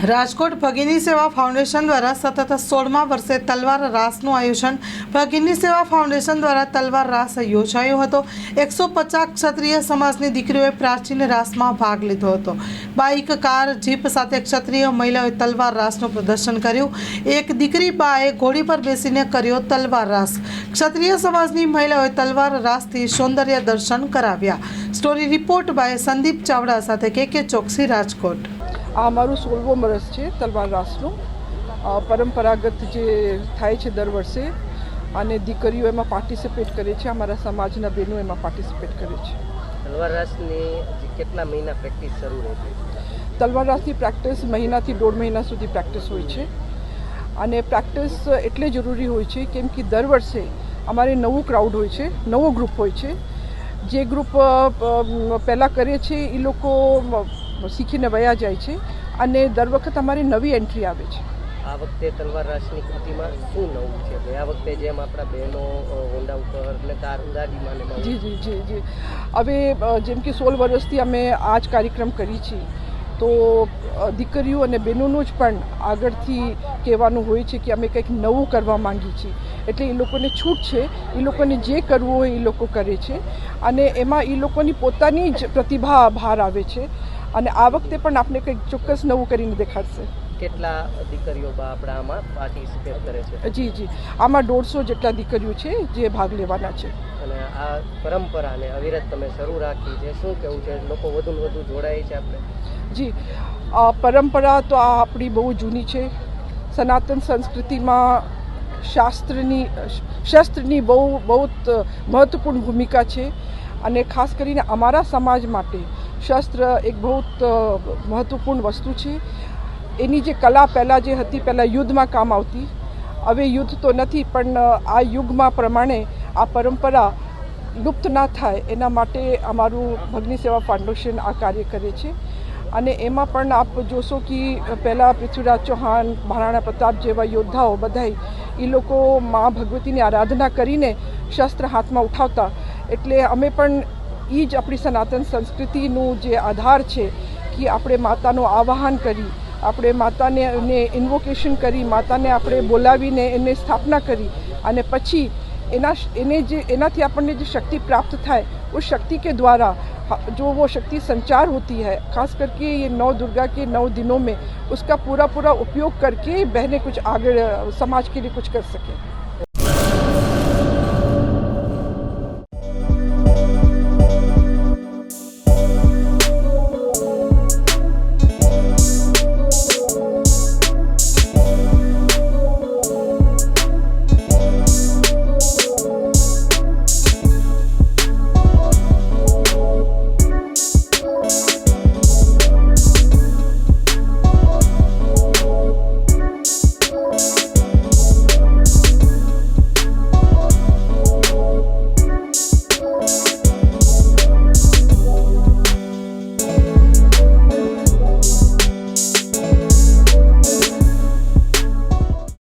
રાજકોટ ભગીની સેવા ફાઉન્ડેશન દ્વારા સતત 16મા વર્ષે તલવાર રાસનું આયોજન ભગીની સેવા ફાઉન્ડેશન દ્વારા તલવાર રાસ યોજાયો હતો। 150 ક્ષત્રિય સમાજની દીકરીઓએ પ્રાચીન રાસમાં ભાગ લીધો હતો। બાઇક, કાર, જીપ સાથે ક્ષત્રિય મહિલાઓએ તલવાર રાસનું પ્રદર્શન કર્યું। એક દીકરી બાએ ઘોડી પર બેસીને કર્યો તલવાર રાસ। ક્ષત્રિય સમાજની મહિલાઓએ તલવાર રાસથી સૌંદર્ય દર્શન કરાવ્યા। Story report by Sandeep Chavda સાથે કે ચોકસી, રાજકોટ। આ અમારું 16મું વર્ષ છે તલવાર રાસનું। પરંપરાગત જે થાય છે દર વર્ષે અને દીકરીઓ એમાં પાર્ટિસિપેટ કરે છે, અમારા સમાજના બહેનો એમાં પાર્ટિસિપેટ કરે છે। તલવાર રાસની કેટલા મહિના પ્રેક્ટિસ શરૂ રહે છે? તલવાર રાસની પ્રેક્ટિસ મહિનાથી 1.5 મહિના સુધી પ્રેક્ટિસ હોય છે અને પ્રેક્ટિસ એટલે જરૂરી હોય છે કેમ કે દર વર્ષે અમારે નવું ક્રાઉડ હોય છે, નવો ગ્રુપ હોય છે। જે ગ્રુપ પહેલાં કરે છે એ લોકો શીખીને વયા જાય છે અને દર વખત અમારી નવી એન્ટ્રી આવે છે। આ વખતે તલવાર રાસની કૃતિમાં શું નવું છે? ગયા વખતે જેમ આપણા બહેનો હોન્ડા ઉપર એટલે કાર ગાડીમાં જી હવે જેમ કે 16 વર્ષથી અમે આ જ કાર્યક્રમ કરી છીએ તો દીકરીઓ અને બહેનોનું જ પણ આગળથી કહેવાનું હોય છે કે અમે કંઈક નવું કરવા માંગીએ છીએ, એટલે એ લોકોને છૂટ છે, એ લોકોને જે કરવું હોય એ લોકો કરે છે અને એમાં એ લોકોની પોતાની જ પ્રતિભા બહાર આવે છે અને આ વખતે પણ આપણે કંઈક ચોક્કસ નવું કરીને દેખાડશે। કેટલા દીકરીઓ આપણા આમાં પાર્ટિસિપેટ કરે છે? જી આમાં 150 જેટલા દીકરીઓ છે જે ભાગ લેવાના છે। અને આ પરંપરાને અવિરત તમે શરૂ રાખી છે, શું કહેવું છે? લોકો વધુ ને વધુ જોડાય છે આપણે? જી, પરંપરા તો આ આપણી બહુ જૂની છે। સનાતન સંસ્કૃતિમાં શાસ્ત્રની બહુ મહત્વપૂર્ણ ભૂમિકા છે અને ખાસ કરીને અમારા સમાજ માટે શાસ્ત્ર એક બહુ મહત્વપૂર્ણ વસ્તુ છે। એની જે કલા પહેલાં જે હતી, પહેલાં યુદ્ધમાં કામ આવતી, હવે યુદ્ધ તો નથી પણ આ યુગમાં પ્રમાણે આ પરંપરા લુપ્ત ના થાય એના માટે અમારું ભગની સેવા ફાઉન્ડેશન આ કાર્ય કરે છે અને એમાં પણ આપ જોશો કે પહેલાં પૃથ્વીરાજ ચૌહાણ, મહારાણા પ્રતાપ જેવા યોદ્ધાઓ બધાય એ લોકો મા ભગવતીની આરાધના કરીને શસ્ત્ર હાથમાં ઉઠાવતા, એટલે અમે પણ એ જ આપણી સનાતન સંસ્કૃતિનું જે આધાર છે કે આપણે માતાનું આવાહન કરી, આપણે માતાને ઇન્વોકેશન કરી, માતાને આપણે બોલાવીને એને સ્થાપના કરી અને પછી એનાથી આપણને जो शक्ति प्राप्त થાય उस शक्ति के द्वारा जो वो शक्ति संचार होती है, खास करके ये 9 दुर्गा के 9 दिनों में उसका पूरा उपयोग करके बहनें कुछ आगे समाज के लिए कुछ कर सकें।